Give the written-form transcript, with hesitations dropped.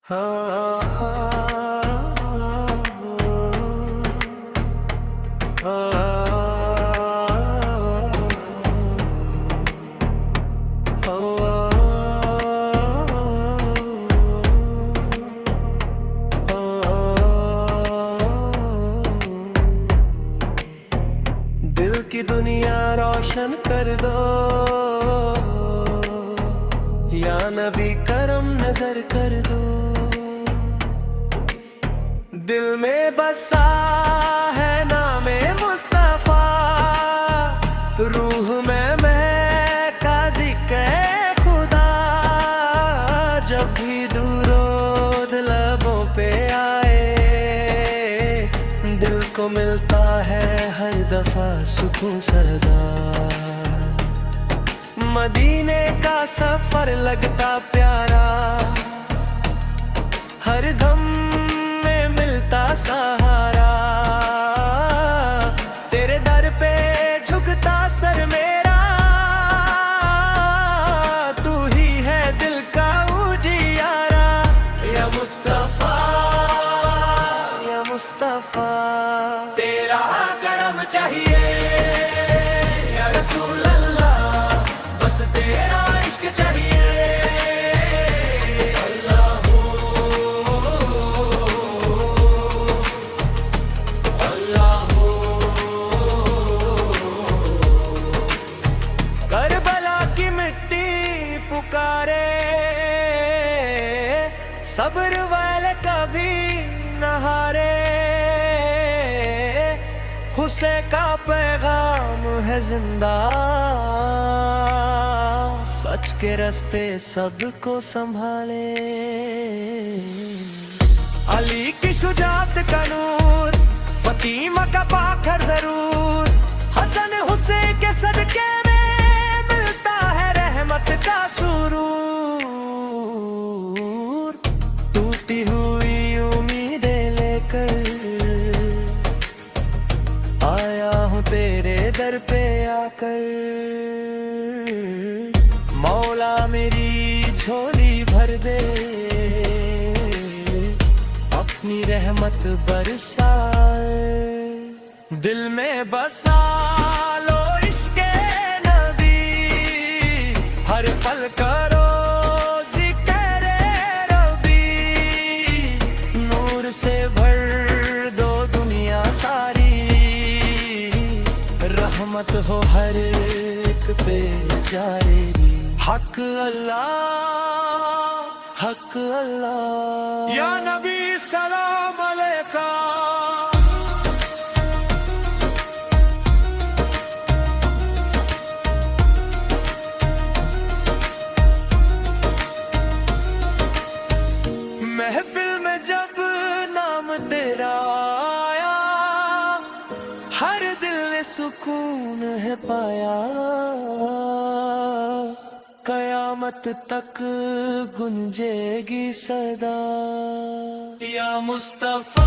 दिल की दुनिया रोशन कर दो या नबी करम नजर कर दो। दिल में बसा है नामे मुस्तफा, रूह में महका ज़िक्र खुदा। जब भी दुरूद लबों पे आए, दिल को मिलता है हर दफा सुकून सदा। मदीने का सफर लगता प्यारा, हर दम में मिलता सहारा। तेरे दर पे झुकता सर मेरा, तू ही है दिल का उजियारा। या मुस्तफा, या मुस्तफा, तेरा करम चाहिए या रसूल अल्लाह, बस तेरा इश्क चाहिए। करबला की मिट्टी पुकारे, सब्र वाले कभी न हारे। हुस्न का पैगाम है जिंदा, सच के रास्ते सबको संभाले। अली की शुजाअत का नूर, फतीमा का पाखर जरूर। हसन हुसैन के सदके में मिलता है रहमत का सुरूर। टूटी हुई उम्मीदें लेकर आया हूँ तेरे दर पे आकर। मौला मेरी झोली भर दे, अपनी रहमत बरसाए। दिल में बसा लो इश्क़े नबी, हर पल करो ज़िक्र रबी। नूर से भर दो दुनिया सारी, रहमत हो हर एक पे जारी। हक अल्लाह, हक अल्लाह, या नबी सलाम अलैका। महफिल में जब नाम तेरा आया, हर दिल ने सुकून है पाया। कयामत तक गुंजेगी सदा, या मुस्तफा।